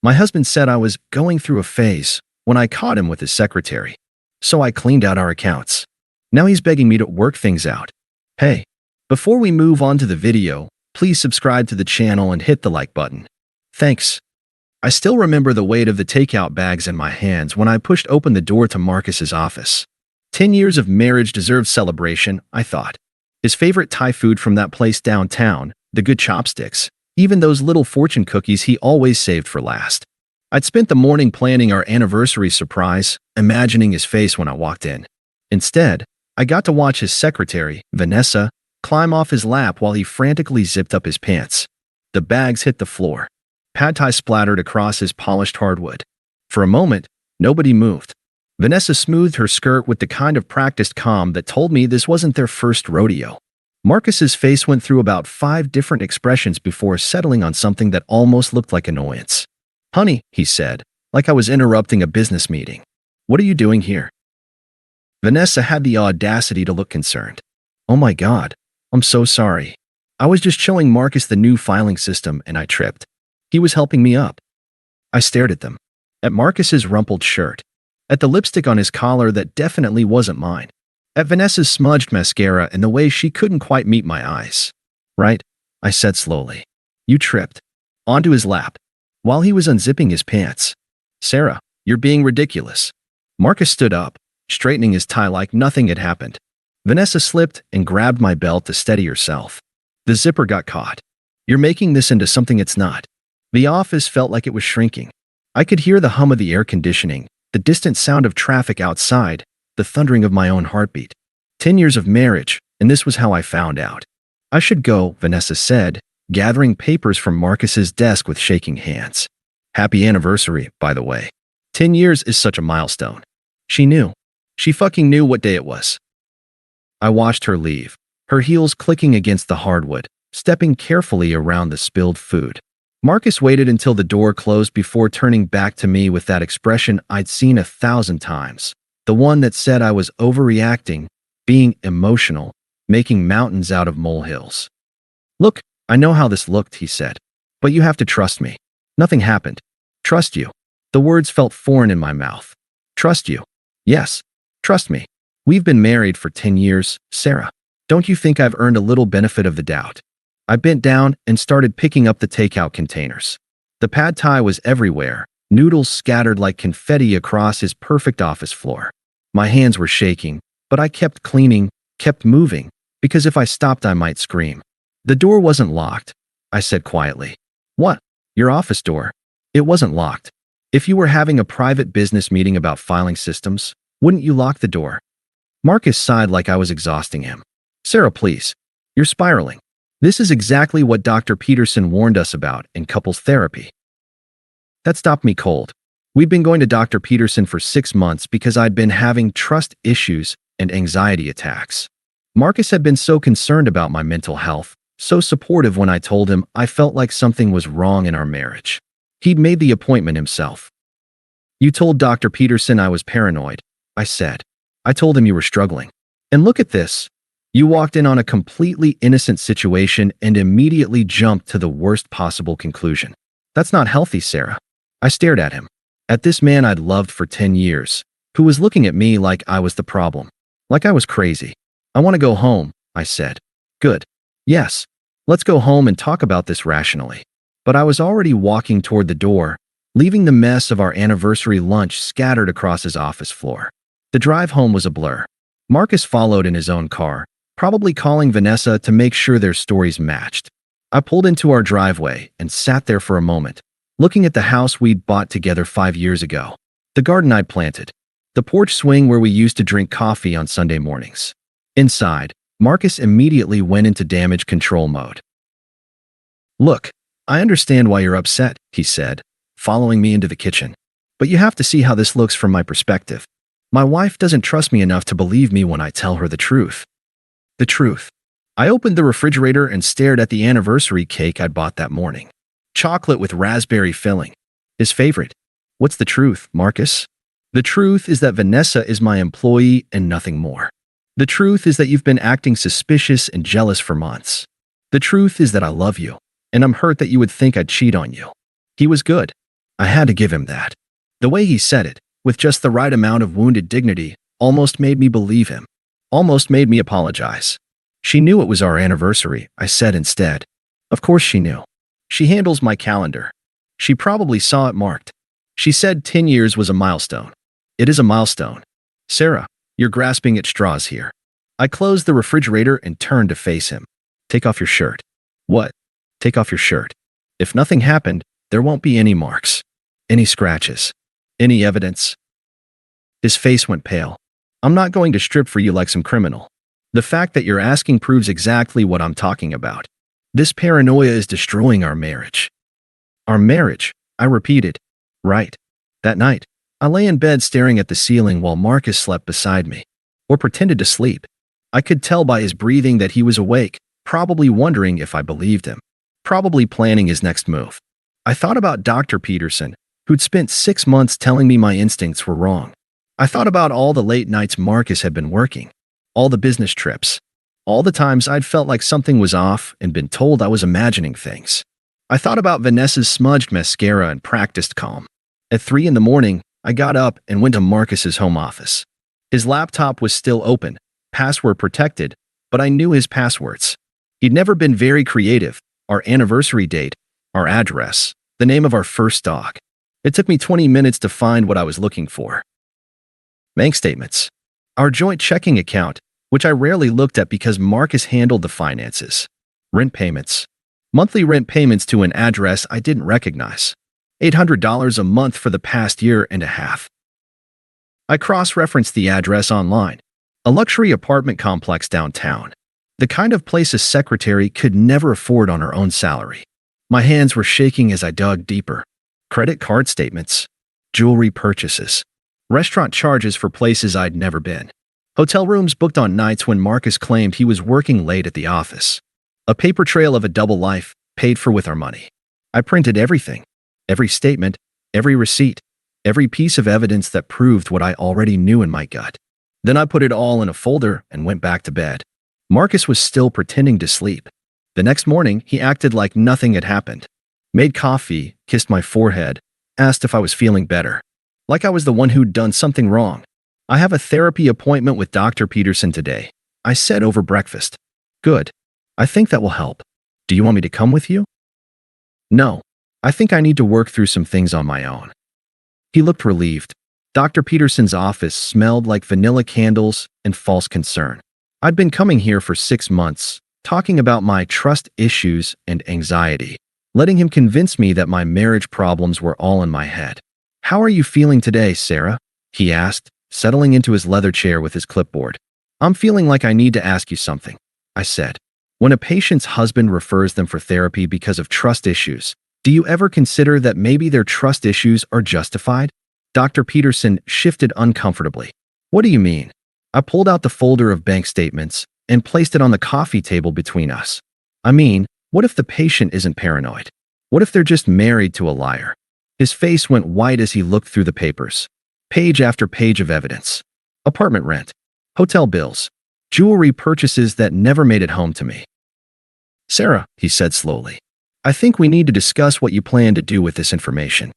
My husband said I was going through a phase when I caught him with his secretary. So I cleaned out our accounts. Now he's begging me to work things out. Hey, before we move on to the video, please subscribe to the channel and hit the like button. Thanks. I still remember the weight of the takeout bags in my hands when I pushed open the door to Marcus's office. 10 years of marriage deserved celebration, I thought. His favorite Thai food from that place downtown, the good chopsticks, even those little fortune cookies he always saved for last. I'd spent the morning planning our anniversary surprise, imagining his face when I walked in. Instead, I got to watch his secretary, Vanessa, climb off his lap while he frantically zipped up his pants. The bags hit the floor. Pad Thai splattered across his polished hardwood. For a moment, nobody moved. Vanessa smoothed her skirt with the kind of practiced calm that told me this wasn't their first rodeo. Marcus's face went through about 5 different expressions before settling on something that almost looked like annoyance. "Honey," he said, like I was interrupting a business meeting. "What are you doing here?" Vanessa had the audacity to look concerned. "Oh my God, I'm so sorry. I was just showing Marcus the new filing system and I tripped. He was helping me up." I stared at them. At Marcus's rumpled shirt. At the lipstick on his collar that definitely wasn't mine. At Vanessa's smudged mascara and the way she couldn't quite meet my eyes. "Right," I said slowly. "You tripped." Onto his lap. While he was unzipping his pants. "Sarah, you're being ridiculous." Marcus stood up, straightening his tie like nothing had happened. Vanessa slipped and grabbed my belt to steady herself. The zipper got caught. "You're making this into something it's not." The office felt like it was shrinking. I could hear the hum of the air conditioning, the distant sound of traffic outside, the thundering of my own heartbeat. 10 years of marriage, and this was how I found out. "I should go," Vanessa said, gathering papers from Marcus's desk with shaking hands. "Happy anniversary, by the way. 10 years is such a milestone." She knew. She fucking knew what day it was. I watched her leave, her heels clicking against the hardwood, stepping carefully around the spilled food. Marcus waited until the door closed before turning back to me with that expression I'd seen 1,000 times. The one that said I was overreacting, being emotional, making mountains out of molehills. "Look, I know how this looked," he said. "But you have to trust me. Nothing happened. Trust you." The words felt foreign in my mouth. "Trust you." "Yes, trust me. We've been married for 10 years, Sarah. Don't you think I've earned a little benefit of the doubt?" I bent down and started picking up the takeout containers. The pad thai was everywhere, noodles scattered like confetti across his perfect office floor. My hands were shaking, but I kept cleaning, kept moving, because if I stopped I might scream. "The door wasn't locked," I said quietly. "What? Your office door?" "It wasn't locked. If you were having a private business meeting about filing systems, wouldn't you lock the door?" Marcus sighed like I was exhausting him. "Sarah, please. You're spiraling. This is exactly what Dr. Peterson warned us about in couples therapy." That stopped me cold. We'd been going to Dr. Peterson for 6 months because I'd been having trust issues and anxiety attacks. Marcus had been so concerned about my mental health, so supportive when I told him I felt like something was wrong in our marriage. He'd made the appointment himself. "You told Dr. Peterson I was paranoid," I said. "I told him you were struggling. And look at this. You walked in on a completely innocent situation and immediately jumped to the worst possible conclusion. That's not healthy, Sarah." I stared at him. At this man I'd loved for 10 years, who was looking at me like I was the problem. Like I was crazy. "I want to go home," I said. "Good. Yes. Let's go home and talk about this rationally." But I was already walking toward the door, leaving the mess of our anniversary lunch scattered across his office floor. The drive home was a blur. Marcus followed in his own car, probably calling Vanessa to make sure their stories matched. I pulled into our driveway and sat there for a moment, looking at the house we'd bought together 5 years ago, the garden I'd planted, the porch swing where we used to drink coffee on Sunday mornings. Inside, Marcus immediately went into damage control mode. "Look, I understand why you're upset," he said, following me into the kitchen. "But you have to see how this looks from my perspective. My wife doesn't trust me enough to believe me when I tell her the truth." The truth. I opened the refrigerator and stared at the anniversary cake I'd bought that morning. Chocolate with raspberry filling. His favorite. What's the truth, Marcus? The truth is that Vanessa is my employee and nothing more. The truth is that you've been acting suspicious and jealous for months. The truth is that I love you, and I'm hurt that you would think I'd cheat on you. He was good. I had to give him that. The way he said it, with just the right amount of wounded dignity, almost made me believe him. Almost made me apologize. She knew it was our anniversary, I said instead. Of course she knew. She handles my calendar. She probably saw it marked. She said 10 years was a milestone. It is a milestone. Sarah, you're grasping at straws here. I closed the refrigerator and turned to face him. Take off your shirt. What? Take off your shirt. If nothing happened, there won't be any marks. Any scratches. Any evidence. His face went pale. I'm not going to strip for you like some criminal. The fact that you're asking proves exactly what I'm talking about. This paranoia is destroying our marriage. Our marriage, I repeated. Right. That night, I lay in bed staring at the ceiling while Marcus slept beside me. Or pretended to sleep. I could tell by his breathing that he was awake, probably wondering if I believed him. Probably planning his next move. I thought about Dr. Peterson, who'd spent 6 months telling me my instincts were wrong. I thought about all the late nights Marcus had been working. All the business trips. All the times I'd felt like something was off and been told I was imagining things. I thought about Vanessa's smudged mascara and practiced calm. At 3 in the morning, I got up and went to Marcus's home office. His laptop was still open, password protected, but I knew his passwords. He'd never been very creative. Our anniversary date, our address, the name of our first dog. It took me 20 minutes to find what I was looking for. Bank statements. Our joint checking account, which I rarely looked at because Marcus handled the finances. Rent payments. Monthly rent payments to an address I didn't recognize. $800 a month for the past year and a half. I cross-referenced the address online. A luxury apartment complex downtown. The kind of place a secretary could never afford on her own salary. My hands were shaking as I dug deeper. Credit card statements. Jewelry purchases. Restaurant charges for places I'd never been. Hotel rooms booked on nights when Marcus claimed he was working late at the office. A paper trail of a double life, paid for with our money. I printed everything. Every statement, every receipt, every piece of evidence that proved what I already knew in my gut. Then I put it all in a folder and went back to bed. Marcus was still pretending to sleep. The next morning, he acted like nothing had happened. Made coffee, kissed my forehead, asked if I was feeling better. Like I was the one who'd done something wrong. I have a therapy appointment with Dr. Peterson today, I said over breakfast. Good. I think that will help. Do you want me to come with you? No. I think I need to work through some things on my own. He looked relieved. Dr. Peterson's office smelled like vanilla candles and false concern. I'd been coming here for 6 months, talking about my trust issues and anxiety, letting him convince me that my marriage problems were all in my head. How are you feeling today, Sarah? He asked, settling into his leather chair with his clipboard. I'm feeling like I need to ask you something, I said. When a patient's husband refers them for therapy because of trust issues, do you ever consider that maybe their trust issues are justified? Dr. Peterson shifted uncomfortably. What do you mean? I pulled out the folder of bank statements and placed it on the coffee table between us. I mean, what if the patient isn't paranoid? What if they're just married to a liar? His face went white as he looked through the papers. Page after page of evidence. Apartment rent. Hotel bills. Jewelry purchases that never made it home to me. Sarah, he said slowly, I think we need to discuss what you plan to do with this information.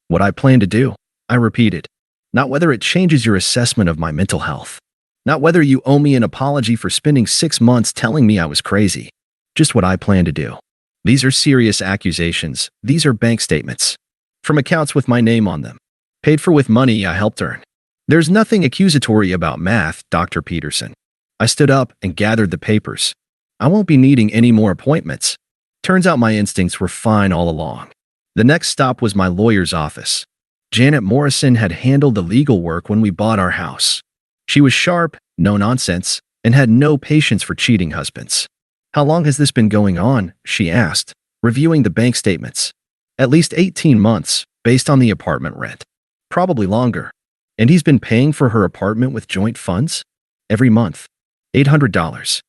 What I plan to do, I repeated. Not whether it changes your assessment of my mental health. Not whether you owe me an apology for spending 6 months telling me I was crazy. Just what I plan to do. These are serious accusations. These are bank statements. From accounts with my name on them. Paid for with money I helped earn. There's nothing accusatory about math, Dr. Peterson. I stood up and gathered the papers. I won't be needing any more appointments. Turns out my instincts were fine all along. The next stop was my lawyer's office. Janet Morrison had handled the legal work when we bought our house. She was sharp, no nonsense, and had no patience for cheating husbands. How long has this been going on? She asked, reviewing the bank statements. At least 18 months, based on the apartment rent. Probably longer. And he's been paying for her apartment with joint funds? Every month. $800.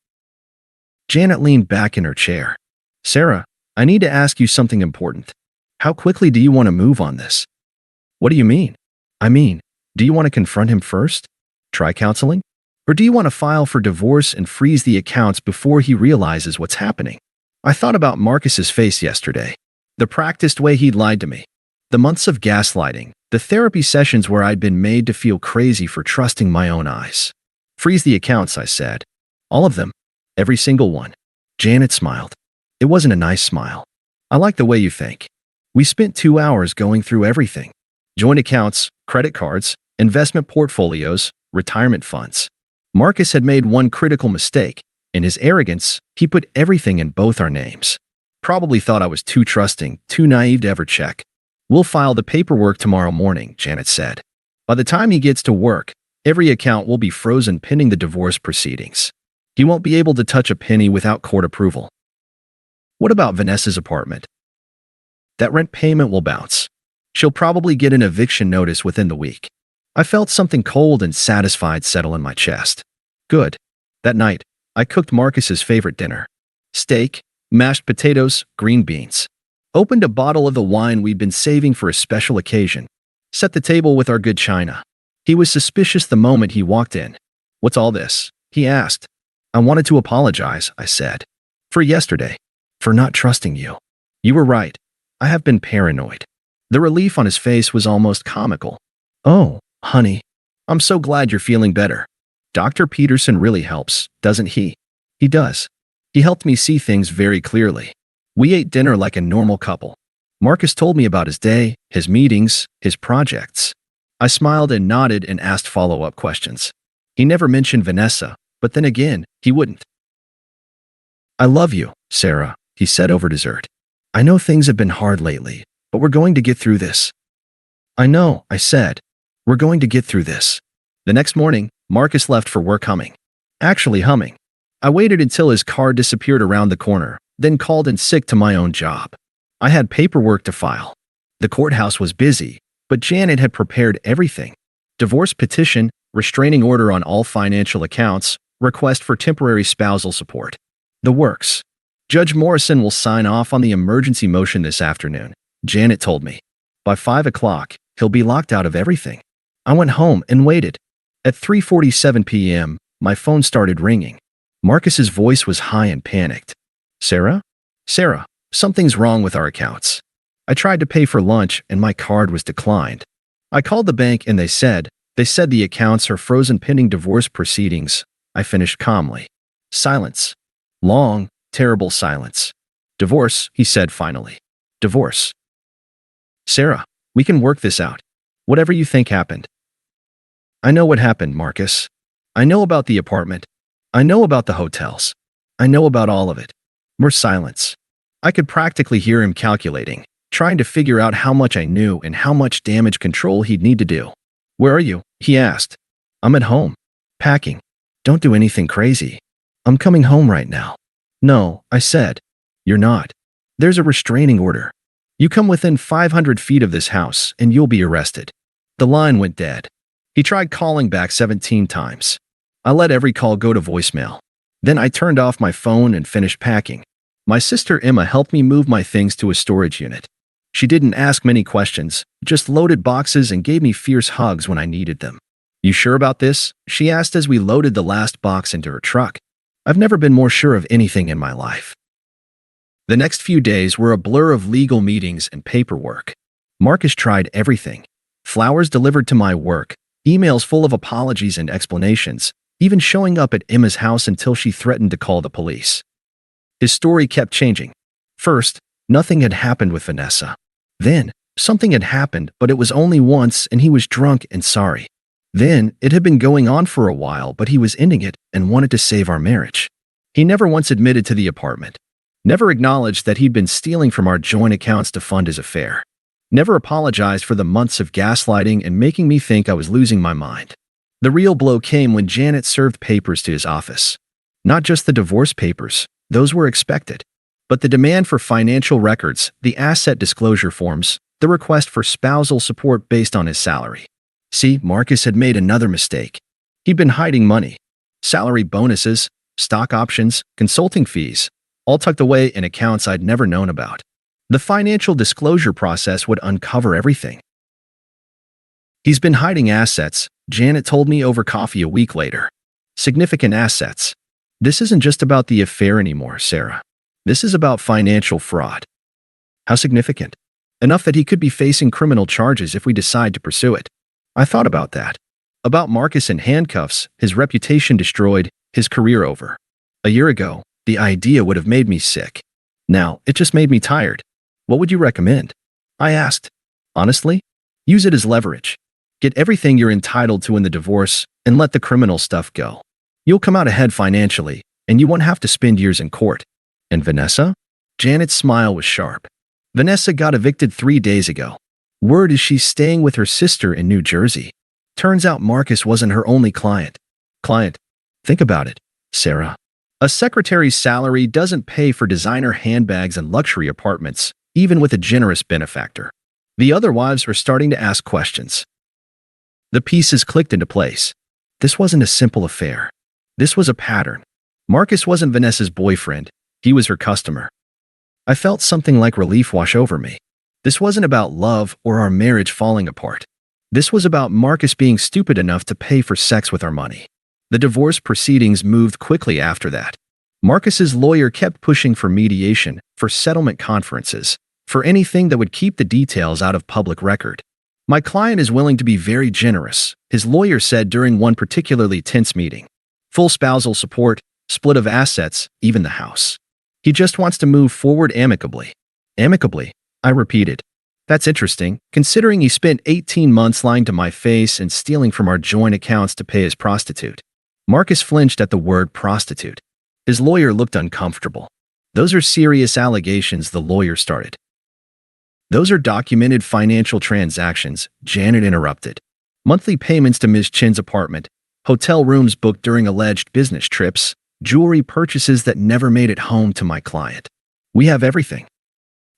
Janet leaned back in her chair. Sarah, I need to ask you something important. How quickly do you want to move on this? What do you mean? I mean, do you want to confront him first? Try counseling? Or do you want to file for divorce and freeze the accounts before he realizes what's happening? I thought about Marcus's face yesterday. The practiced way he'd lied to me. The months of gaslighting, the therapy sessions where I'd been made to feel crazy for trusting my own eyes. Freeze the accounts, I said. All of them. Every single one. Janet smiled. It wasn't a nice smile. I like the way you think. We spent 2 hours going through everything. Joint accounts, credit cards, investment portfolios, retirement funds. Marcus had made one critical mistake. In his arrogance, he put everything in both our names. Probably thought I was too trusting, too naive to ever check. We'll file the paperwork tomorrow morning, Janet said. By the time he gets to work, every account will be frozen pending the divorce proceedings. He won't be able to touch a penny without court approval. What about Vanessa's apartment? That rent payment will bounce. She'll probably get an eviction notice within the week. I felt something cold and satisfied settle in my chest. Good. That night, I cooked Marcus's favorite dinner. Steak, mashed potatoes, green beans. Opened a bottle of the wine we'd been saving for a special occasion. Set the table with our good china. He was suspicious the moment he walked in. What's all this? He asked. I wanted to apologize, I said. For yesterday. For not trusting you. You were right. I have been paranoid. The relief on his face was almost comical. Oh, honey. I'm so glad you're feeling better. Dr. Peterson really helps, doesn't he? He does. He helped me see things very clearly. We ate dinner like a normal couple. Marcus told me about his day, his meetings, his projects. I smiled and nodded and asked follow-up questions. He never mentioned Vanessa, but then again, he wouldn't. I love you, Sarah, he said over dessert. I know things have been hard lately, but we're going to get through this. I know, I said. We're going to get through this. The next morning, Marcus left for work humming. Actually humming. I waited until his car disappeared around the corner, then called in sick to my own job. I had paperwork to file. The courthouse was busy, but Janet had prepared everything. Divorce petition, restraining order on all financial accounts, request for temporary spousal support. The works. Judge Morrison will sign off on the emergency motion this afternoon, Janet told me. By 5 o'clock, he'll be locked out of everything. I went home and waited. At 3:47 p.m., my phone started ringing. Marcus's voice was high and panicked. Sarah? Sarah, something's wrong with our accounts. I tried to pay for lunch and my card was declined. I called the bank and they said the accounts are frozen pending divorce proceedings. I finished calmly. Silence. Long, terrible silence. Divorce, he said finally. Divorce. Sarah, we can work this out. Whatever you think happened. I know what happened, Marcus. I know about the apartment. I know about the hotels. I know about all of it. More silence. I could practically hear him calculating, trying to figure out how much I knew and how much damage control he'd need to do. Where are you? He asked. I'm at home. Packing. Don't do anything crazy. I'm coming home right now. No, I said. You're not. There's a restraining order. You come within 500 feet of this house and you'll be arrested. The line went dead. He tried calling back 17 times. I let every call go to voicemail. Then I turned off my phone and finished packing. My sister Emma helped me move my things to a storage unit. She didn't ask many questions, just loaded boxes and gave me fierce hugs when I needed them. You sure about this? She asked as we loaded the last box into her truck. I've never been more sure of anything in my life. The next few days were a blur of legal meetings and paperwork. Marcus tried everything. Flowers delivered to my work, emails full of apologies and explanations, even showing up at Emma's house until she threatened to call the police. His story kept changing. First, nothing had happened with Vanessa. Then, something had happened, but it was only once and he was drunk and sorry. Then, it had been going on for a while, but he was ending it and wanted to save our marriage. He never once admitted to the apartment. Never acknowledged that he'd been stealing from our joint accounts to fund his affair. Never apologized for the months of gaslighting and making me think I was losing my mind. The real blow came when Janet served papers to his office. Not just the divorce papers, those were expected, but the demand for financial records, the asset disclosure forms, the request for spousal support based on his salary. See, Marcus had made another mistake. He'd been hiding money. Salary bonuses, stock options, consulting fees, all tucked away in accounts I'd never known about. The financial disclosure process would uncover everything. He's been hiding assets, Janet told me over coffee a week later. Significant assets. This isn't just about the affair anymore, Sarah. This is about financial fraud. How significant? enough that he could be facing criminal charges if we decide to pursue it. I thought about that. About Marcus in handcuffs, his reputation destroyed, his career over. A year ago, the idea would have made me sick. Now, it just made me tired. What would you recommend? I asked. Honestly? Use it as leverage. Get everything you're entitled to in the divorce and let the criminal stuff go. You'll come out ahead financially, and you won't have to spend years in court. And Vanessa? Janet's smile was sharp. Vanessa got evicted 3 days ago. Word is she's staying with her sister in New Jersey. Turns out Marcus wasn't her only client. Think about it, Sarah. A secretary's salary doesn't pay for designer handbags and luxury apartments, even with a generous benefactor. The other wives were starting to ask questions. The pieces clicked into place. This wasn't a simple affair. This was a pattern. Marcus wasn't Vanessa's boyfriend. He was her customer. I felt something like relief wash over me. This wasn't about love or our marriage falling apart. This was about Marcus being stupid enough to pay for sex with our money. The divorce proceedings moved quickly after that. Marcus's lawyer kept pushing for mediation, for settlement conferences, for anything that would keep the details out of public record. My client is willing to be very generous, his lawyer said during one particularly tense meeting. Full spousal support, split of assets, even the house. He just wants to move forward amicably. Amicably, I repeated. That's interesting, considering he spent 18 months lying to my face and stealing from our joint accounts to pay his prostitute. Marcus flinched at the word prostitute. His lawyer looked uncomfortable. Those are serious allegations, the lawyer started. Those are documented financial transactions, Janet interrupted. Monthly payments to Ms. Chin's apartment, hotel rooms booked during alleged business trips, jewelry purchases that never made it home to my client. We have everything.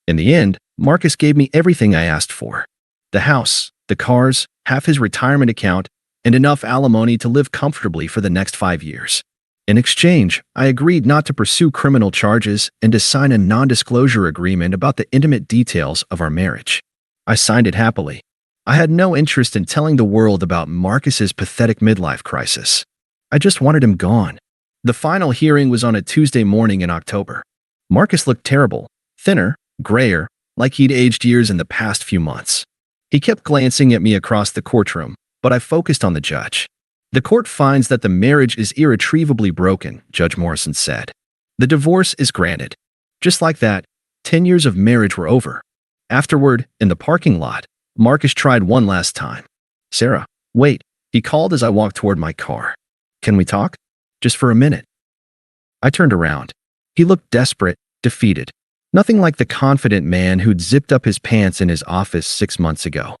In the end, Marcus gave me everything I asked for. The house, the cars, half his retirement account, and enough alimony to live comfortably for the next 5 years. In exchange, I agreed not to pursue criminal charges and to sign a non-disclosure agreement about the intimate details of our marriage. I signed it happily. I had no interest in telling the world about Marcus's pathetic midlife crisis. I just wanted him gone. The final hearing was on a Tuesday morning in October. Marcus looked terrible, thinner, grayer, like he'd aged years in the past few months. He kept glancing at me across the courtroom, but I focused on the judge. The court finds that the marriage is irretrievably broken, Judge Morrison said. The divorce is granted. Just like that, 10 years of marriage were over. Afterward, in the parking lot, Marcus tried one last time. Sarah, wait, he called as I walked toward my car. Can we talk? Just for a minute. I turned around. He looked desperate, defeated. Nothing like the confident man who'd zipped up his pants in his office 6 months ago.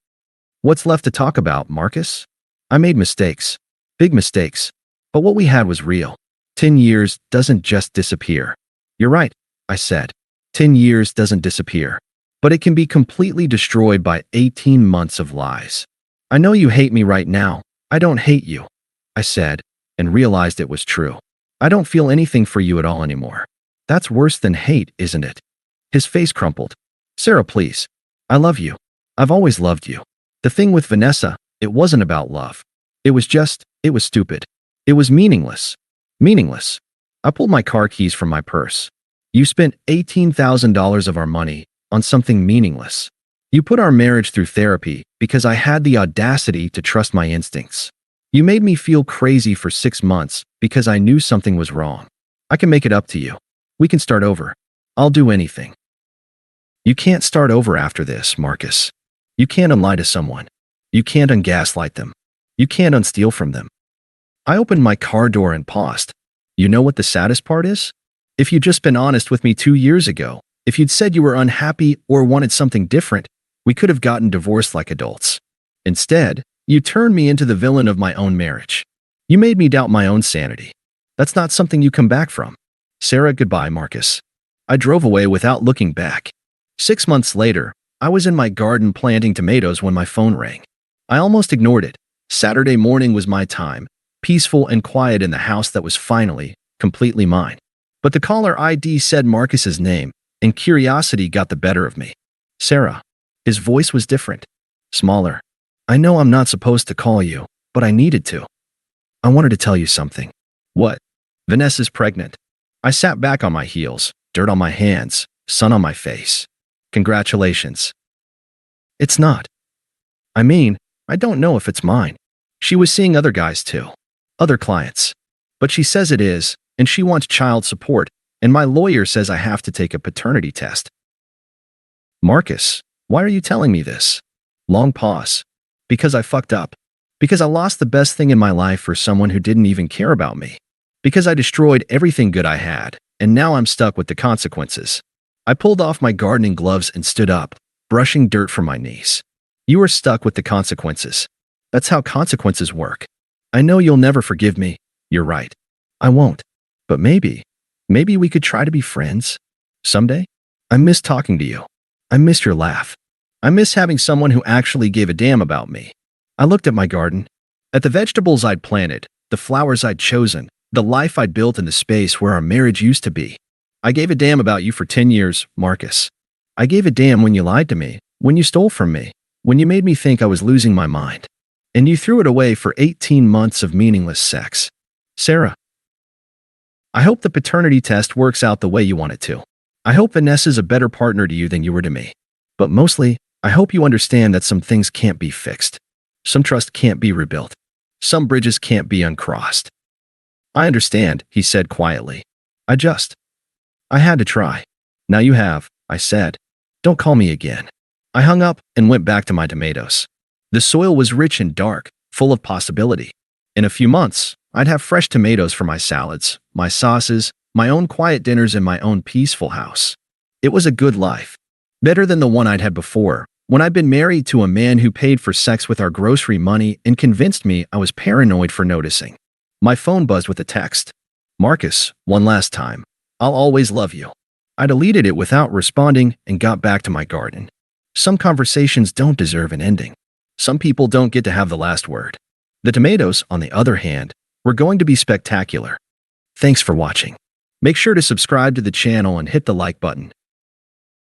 What's left to talk about, Marcus? I made mistakes. Big mistakes. But what we had was real. 10 years doesn't just disappear. You're right, I said. 10 years doesn't disappear. But it can be completely destroyed by 18 months of lies. I know you hate me right now. I don't hate you, I said, and realized it was true. I don't feel anything for you at all anymore. That's worse than hate, isn't it? His face crumpled. Sarah, please. I love you. I've always loved you. The thing with Vanessa, it wasn't about love. It was stupid. It was meaningless. Meaningless. I pulled my car keys from my purse. You spent $18,000 of our money on something meaningless. You put our marriage through therapy because I had the audacity to trust my instincts. You made me feel crazy for 6 months because I knew something was wrong. I can make it up to you. We can start over. I'll do anything. You can't start over after this, Marcus. You can't unlie to someone. You can't ungaslight them. You can't unsteal from them. I opened my car door and paused. You know what the saddest part is? If you'd just been honest with me 2 years ago, if you'd said you were unhappy or wanted something different, we could have gotten divorced like adults. Instead, you turned me into the villain of my own marriage. You made me doubt my own sanity. That's not something you come back from. Sarah, goodbye, Marcus. I drove away without looking back. 6 months later, I was in my garden planting tomatoes when my phone rang. I almost ignored it. Saturday morning was my time, peaceful and quiet in the house that was finally, completely mine. But the caller ID said Marcus's name, and curiosity got the better of me. Sarah. His voice was different, smaller. I know I'm not supposed to call you, but I needed to. I wanted to tell you something. What? Vanessa's pregnant. I sat back on my heels, dirt on my hands, sun on my face. Congratulations. It's not. I mean, I don't know if it's mine. She was seeing other guys too. Other clients. But she says it is, and she wants child support, and my lawyer says I have to take a paternity test. Marcus, why are you telling me this? Long pause. Because I fucked up. Because I lost the best thing in my life for someone who didn't even care about me. Because I destroyed everything good I had, and now I'm stuck with the consequences. I pulled off my gardening gloves and stood up, brushing dirt from my knees. You are stuck with the consequences. That's how consequences work. I know you'll never forgive me. You're right. I won't. But maybe we could try to be friends. Someday? I miss talking to you. I miss your laugh. I miss having someone who actually gave a damn about me. I looked at my garden, at the vegetables I'd planted, the flowers I'd chosen, the life I'd built in the space where our marriage used to be. I gave a damn about you for 10 years, Marcus. I gave a damn when you lied to me, when you stole from me, when you made me think I was losing my mind. And you threw it away for 18 months of meaningless sex. Sarah, I hope the paternity test works out the way you want it to. I hope Vanessa's a better partner to you than you were to me. But mostly, I hope you understand that some things can't be fixed. Some trust can't be rebuilt. Some bridges can't be uncrossed. I understand, he said quietly. I had to try. Now you have, I said. Don't call me again. I hung up and went back to my tomatoes. The soil was rich and dark, full of possibility. In a few months, I'd have fresh tomatoes for my salads, my sauces, my own quiet dinners in my own peaceful house. It was a good life. Better than the one I'd had before, when I'd been married to a man who paid for sex with our grocery money and convinced me I was paranoid for noticing. My phone buzzed with a text. Marcus, one last time. I'll always love you. I deleted it without responding and got back to my garden. Some conversations don't deserve an ending. Some people don't get to have the last word. The tomatoes, on the other hand, were going to be spectacular. Thanks for watching. Make sure to subscribe to the channel and hit the like button.